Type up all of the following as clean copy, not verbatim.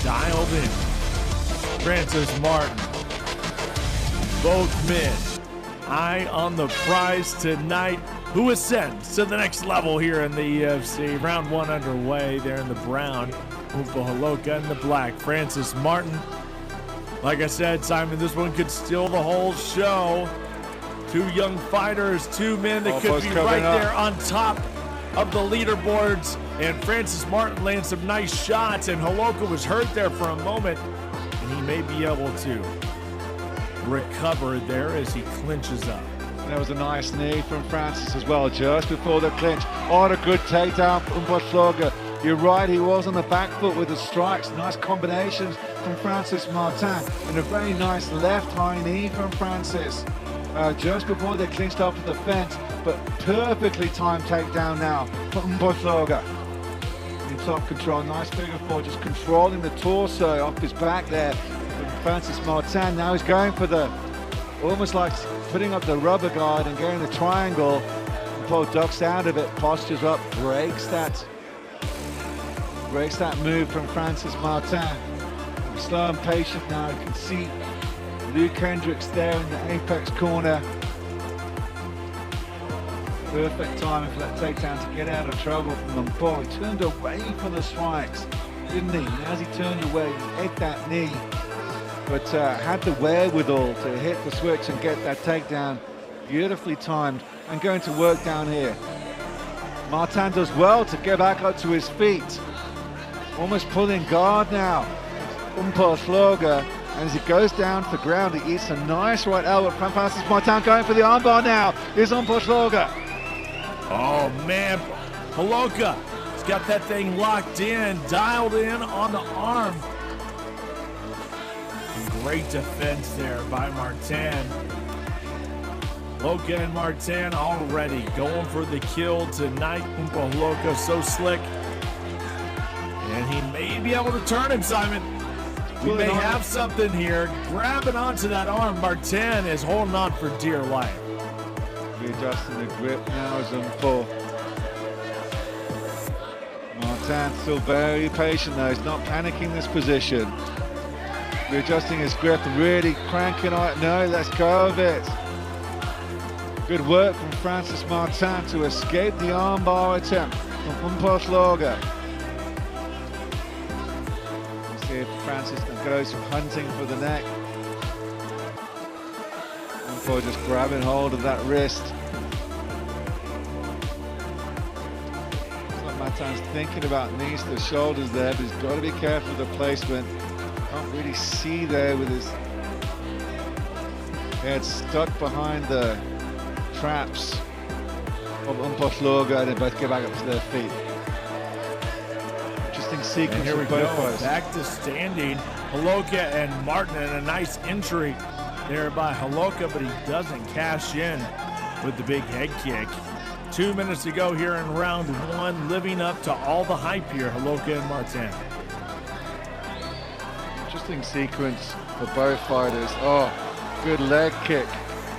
dialed in. Francis Martin, both men, eye on the prize tonight. Who ascends to the next level here in the UFC? Round one underway there in the brown. Mpho Hloka in the black. Francis Martin. Like I said, Simon, this one could steal the whole show. Two young fighters, two men that could be right there on top of the leaderboards. And Francis Martin landed some nice shots, and Hloka was hurt there for a moment. And he may be able to recover there as he clinches up. There was a nice knee from Francis as well, just before the clinch. On a good takedown from Mpho Hloka. You're right, he was on the back foot with the strikes. Nice combinations from Francis Martin. And a very nice left high knee from Francis. Just before they clinched up to the fence, but perfectly timed takedown now from Mpho Hloka. In top control, nice figure four, just controlling the torso off his back there. Francis Martin, now he's going for the, almost like putting up the rubber guard and getting the triangle. Mpho ducks out of it, postures up, breaks that move from Francis Martin. Slow and patient now, you can see Luke Hendricks there in the apex corner. Perfect timing for that takedown to get out of trouble from Mpho. He turned away from the strikes, didn't he? And as he turned away, he hit that knee, but had the wherewithal to hit the switch and get that takedown. Beautifully timed and going to work down here. Martin does well to get back up to his feet. Almost pulling guard now. Mpho Hloka, and as he goes down to the ground, he eats a nice right elbow from Francis Martin, going for the armbar now. Here's Mpho Hloka. Oh man, Hloka has got that thing locked in, dialed in on the arm. Great defense there by Martin. Hloka and Martin already going for the kill tonight. Mpho Hloka so slick. And he may be able to turn him, Simon. We may have something here. Grabbing onto that arm. Martin is holding on for dear life. Readjusting the grip now as Mpho. Martin still very patient though. He's not panicking this position. Readjusting his grip and really cranking on it. No, let's go of it. Good work from Francis Martin to escape the armbar attempt from Mpho Hloka. See if Francis goes from hunting for the neck. Mpho just grabbing hold of that wrist. Looks like Martin's thinking about knees to the shoulders there, but he's got to be careful with the placement. Can't really see there with his head stuck behind the traps of Mpho Hloka, and they both get back up to their feet. Sequence and here we go, fighters. Back to standing. Hloka and Martin, and a nice entry there by Hloka, but he doesn't cash in with the big head kick. 2 minutes to go here in round one, living up to all the hype here, Hloka and Martin. Interesting sequence for both fighters. Oh, good leg kick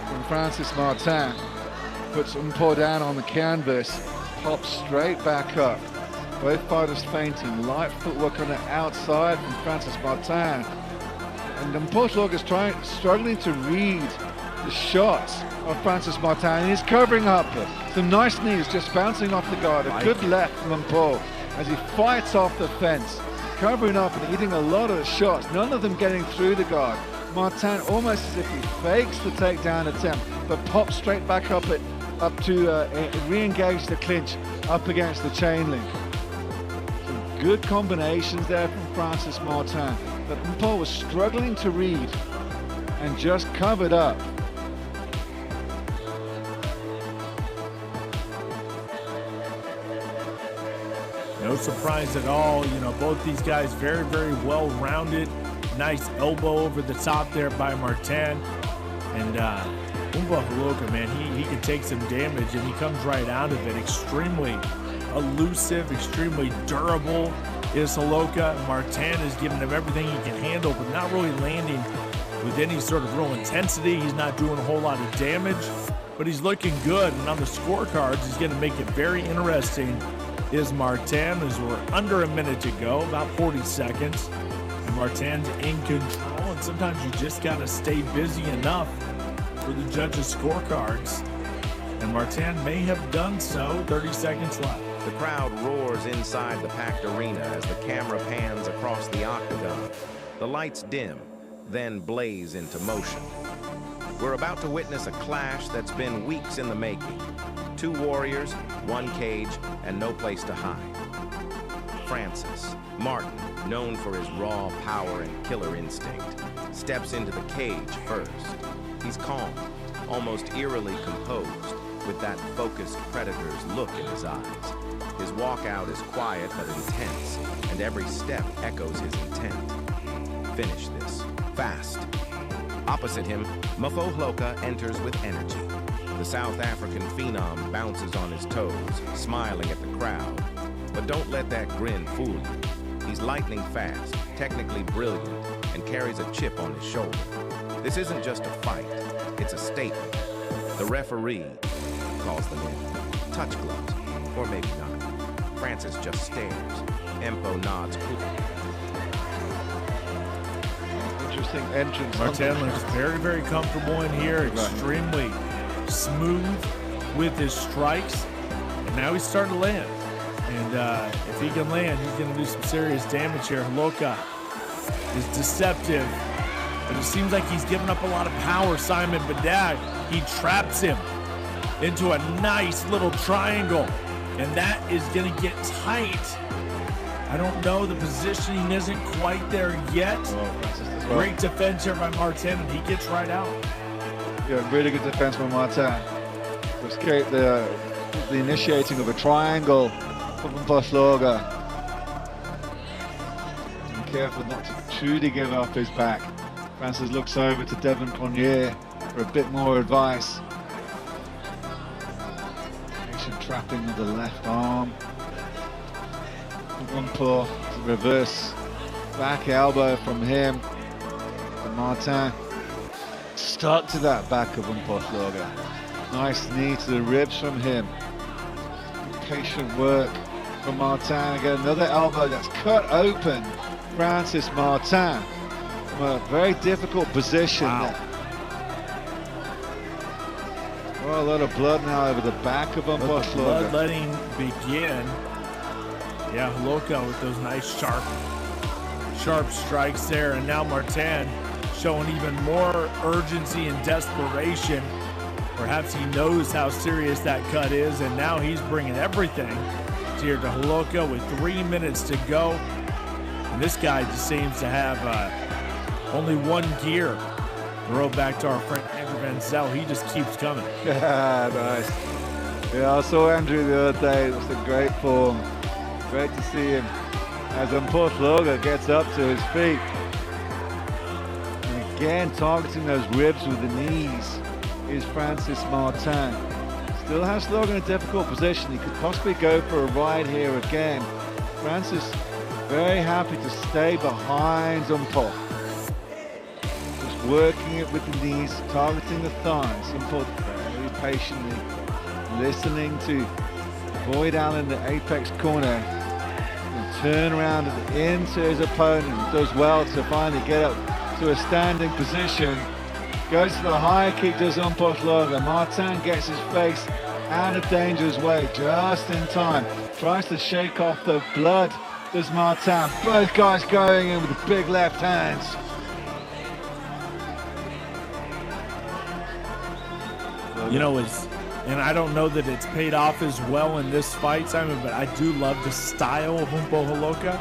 from Francis Martin. Puts Mpho down on the canvas, pops straight back up. Both fighters fainting, light footwork on the outside from Francis Martin. And Mpho Hloka is struggling to read the shots of Francis Martin. He's covering up. Some nice knees just bouncing off the guard. A good left from Mpho as he fights off the fence. Covering up and eating a lot of shots, none of them getting through the guard. Martin almost as if he fakes the takedown attempt, but pops straight back up to re-engage the clinch up against the chain link. Good combinations there from Francis Martin, but Mpho was struggling to read and just covered up. No surprise at all. You know, both these guys very, very well-rounded. Nice elbow over the top there by Martin. And Mpho Hloka, man, he can take some damage, and he comes right out of it. Extremely elusive, extremely durable is Hloka. Martin is giving him everything he can handle, but not really landing with any sort of real intensity. He's not doing a whole lot of damage, but he's looking good. And on the scorecards, he's going to make it very interesting. Is Martin, as we're under a minute to go, about 40 seconds. And Martin's in control, and sometimes you just got to stay busy enough for the judges' scorecards. And Martin may have done so. 30 seconds left. The crowd roars inside the packed arena as the camera pans across the octagon. The lights dim, then blaze into motion. We're about to witness a clash that's been weeks in the making. Two warriors, one cage, and no place to hide. Francis, Martin, known for his raw power and killer instinct, steps into the cage first. He's calm, almost eerily composed, with that focused predator's look in his eyes. His walkout is quiet but intense, and every step echoes his intent. Finish this, fast. Opposite him, Mpho Hloka enters with energy. The South African phenom bounces on his toes, smiling at the crowd. But don't let that grin fool you. He's lightning fast, technically brilliant, and carries a chip on his shoulder. This isn't just a fight, it's a statement. The referee calls them in. Touch gloves, or maybe not. Francis just stares. Mpho nods coolly. Interesting entrance. Martin looks very, very comfortable in here, extremely smooth with his strikes, and now he's starting to land. And if he can land, he's going to do some serious damage here. Hloka is deceptive, but it seems like he's giving up a lot of power. Simon Badag, he traps him into a nice little triangle, and that is going to get tight. I don't know, the positioning isn't quite there yet. Great defense here by Martin, and he gets right out. Yeah, really good defense by Martin. To escape the initiating of a triangle from Mpho Hloka. Be careful not to truly give up his back. Francis looks over to Devon Cronje for a bit more advice. Patient trapping of the left arm. Mpho to reverse back elbow from him. And Martin stuck to that back of Mpho Hloka. Nice knee to the ribs from him. Patient work from Martin. Again, another elbow that's cut open Francis Martin from a very difficult position. Wow. Well, a lot of blood now over the back of Mpho Hloka. Bloodletting begin. Yeah, Hloka with those nice sharp strikes there, and now Martin showing even more urgency and desperation. Perhaps he knows how serious that cut is, and now he's bringing everything here to Hloka with 3 minutes to go. And this guy just seems to have only one gear. Throw back to our friend Andrew Van Zel. He just keeps coming. Yeah, nice. Yeah, I saw Andrew the other day. It was a great form. Great to see him as Mpho Hloka gets up to his feet. And again, targeting those ribs with the knees is Francis Martin. Still has Hloka in a difficult position. He could possibly go for a ride here again. Francis very happy to stay behind Mpho. Just working it with the knees, targeting the thighs. Mpho very patiently listening to Boyd Allen, the apex corner. And turn around into his opponent. Does well to finally get up to a standing position. Goes to the high kick, does Mpho Hloka. Martin gets his face out of danger's way just in time. Tries to shake off the blood, does Martin. Both guys going in with the big left hands. You know, and I don't know that it's paid off as well in this fight, Simon, but I do love the style of Mpho Hloka.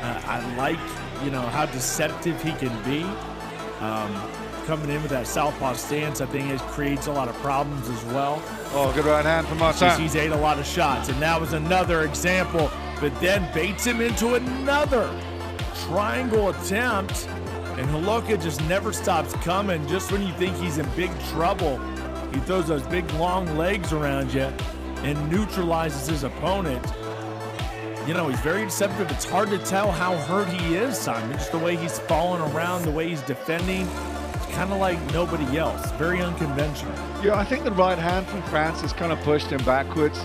I like, you know, how deceptive he can be. Coming in with that southpaw stance, I think it creates a lot of problems as well. Oh, good right hand from Martin. He's ate a lot of shots, and that was another example, but then baits him into another triangle attempt, and Hloka just never stops coming. Just when you think he's in big trouble, he throws those big long legs around you and neutralizes his opponent. You know, he's very deceptive. It's hard to tell how hurt he is, Simon. Just the way he's falling around, the way he's defending. It's kind of like nobody else. Very unconventional. Yeah, I think the right hand from Francis kind of pushed him backwards.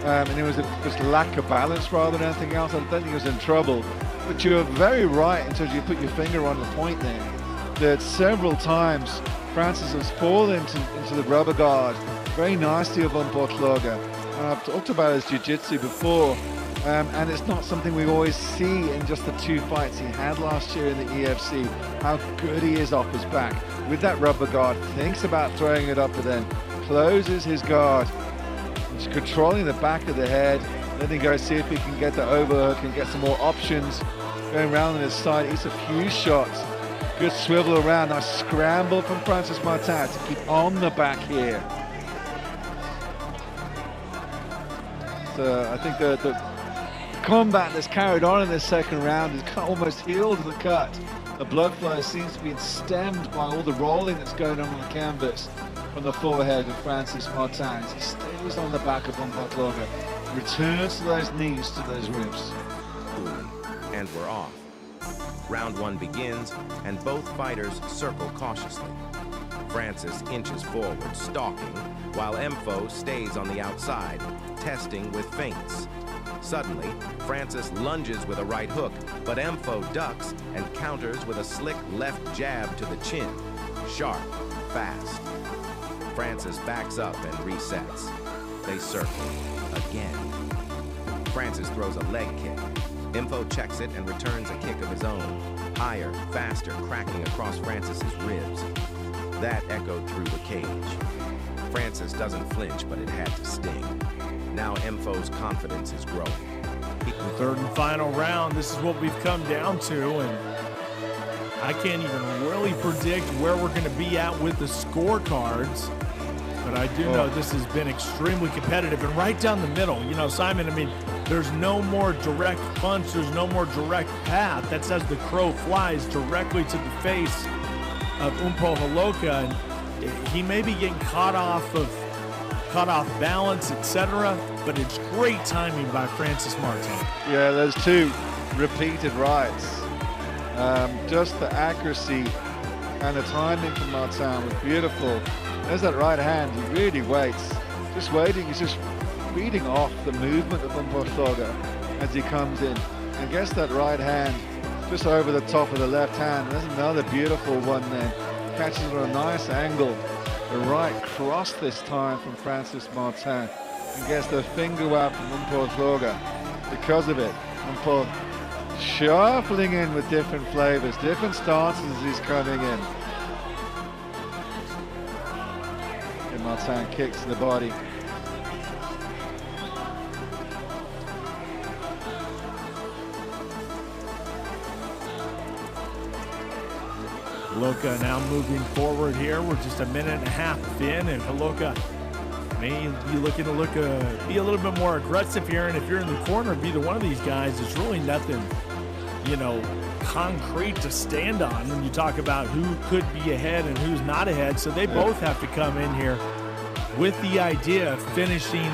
and it was just lack of balance rather than anything else. I don't think he was in trouble. But you're very right until you put your finger on the point there, that several times Francis has fallen into the rubber guard very nicely of Mpho Hloka. And I've talked about his jiu-jitsu before, and it's not something we always see in just the 2 fights he had last year in the EFC, how good he is off his back. With that rubber guard, thinks about throwing it up, but then closes his guard. He's controlling the back of the head. Then he goes see if he can get the overhook and get some more options. Going around on his side, eats a few shots. Good swivel around. Nice scramble from Francis Martin to keep on the back here. So I think the combat that's carried on in this second round is almost healed the cut. The blood flow seems to be stemmed by all the rolling that's going on the canvas from the forehead of Francis Martin. He stays on the back of Mpho Hloka, returns to those knees, to those ribs. And we're off. Round 1 begins, and both fighters circle cautiously. Francis inches forward, stalking, while Mpho stays on the outside, testing with feints. Suddenly, Francis lunges with a right hook, but Mpho ducks and counters with a slick left jab to the chin. Sharp, fast. Francis backs up and resets. They circle again. Francis throws a leg kick. Mpho checks it and returns a kick of his own. Higher, faster, cracking across Francis's ribs. That echoed through the cage. Francis doesn't flinch, but it had to sting. Now Mpho's confidence is growing. The third and final round, this is what we've come down to, and I can't even really predict where we're going to be at with the scorecards, but I do know this has been extremely competitive and right down the middle. You know, Simon, I mean, there's no more direct punch, there's no more direct path. That's as the crow flies directly to the face of Mpho Hloka, and he may be getting caught off balance, etc., but it's great timing by Francis Martin. Yeah, there's 2 repeated rights. Just the accuracy and the timing from Martin was beautiful. There's that right hand, he really waits. Just waiting, he's just reading off the movement of Mpho Hloka as he comes in. And gets that right hand just over the top of the left hand. There's another beautiful one there. Catches it at a nice angle. The right cross this time from Francis Martin. And gets the finger whap from Mpho Hloka. Because of it, Mpho shuffling in with different flavors, different stances as he's coming in. And Martin kicks to the body. Hloka now moving forward here. We're just a minute and a half in, and Hloka may be looking to be a little bit more aggressive here. And if you're in the corner of either one of these guys, there's really nothing, you know, concrete to stand on when you talk about who could be ahead and who's not ahead. So they both have to come in here with the idea of finishing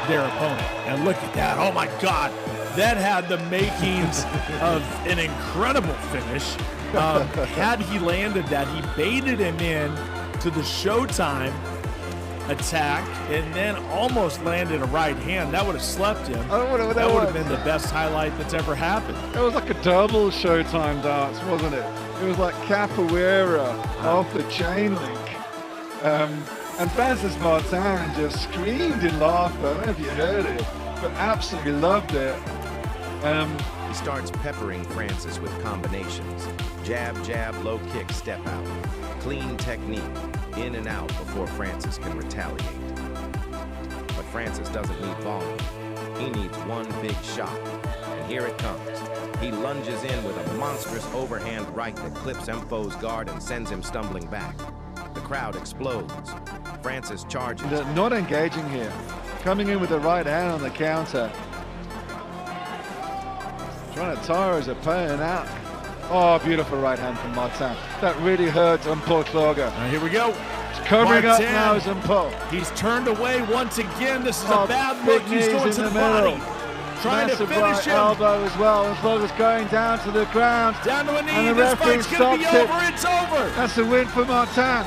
their opponent. And look at that. Oh my God. That had the makings of an incredible finish. Had he landed that, he baited him in to the Showtime attack and then almost landed a right hand. That would have slept him. That would have been the best highlight that's ever happened. It was like a double Showtime dance, wasn't it? It was like capoeira off the chain link. And Francis Martin just screamed in laughter. I don't know if you heard it, but absolutely loved it. He starts peppering Francis with combinations. Jab, jab, low kick, step out. Clean technique, in and out before Francis can retaliate. But Francis doesn't need volume. He needs one big shot. And here it comes. He lunges in with a monstrous overhand right that clips Mpho's guard and sends him stumbling back. The crowd explodes. Francis charges. They're not engaging here. Coming in with the right hand on the counter. Trying to tire his opponent out. Oh, beautiful right hand from Martin. That really hurt Mpho Hloka. Here we go. He's covering up now as Mpho. He's turned away once again. This is a bad look. He's going to the body. Trying to finish right him. Elbow as well. Hloka's going down to the ground. Down to a knee. And the This referee fight's going to be stops over. it. It's over. That's a win for Martin.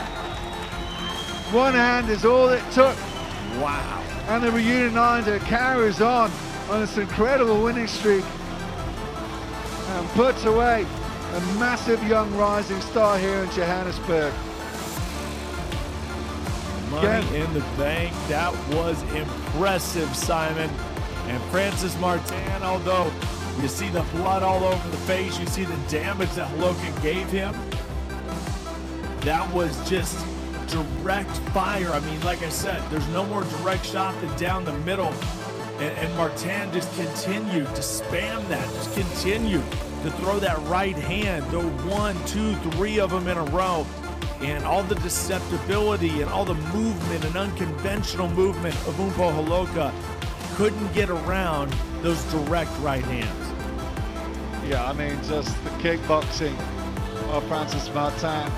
One hand is all it took. Wow. And the Reunion Islander carries on this incredible winning streak and puts away a massive young rising star here in Johannesburg. Money in the bank. That was impressive, Simon. And Francis Martin, although you see the blood all over the face, you see the damage that Hloka gave him, that was just direct fire. I mean, like I said, there's no more direct shot than down the middle. And Martin just continued to spam that, just continued to throw that right hand, the 1, 2, 3 of them in a row. And all the deceptibility and all the movement and unconventional movement of Mpho Hloka couldn't get around those direct right hands. Yeah, I mean, just the kickboxing of Francis Martin,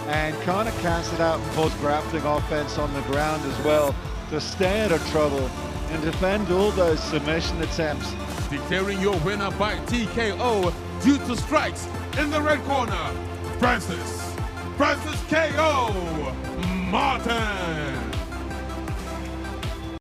and kind of canceled out Mpho's grappling offense on the ground as well to stay out of trouble and defend all those submission attempts. Declaring your winner by TKO due to strikes in the red corner, Francis KO Martin.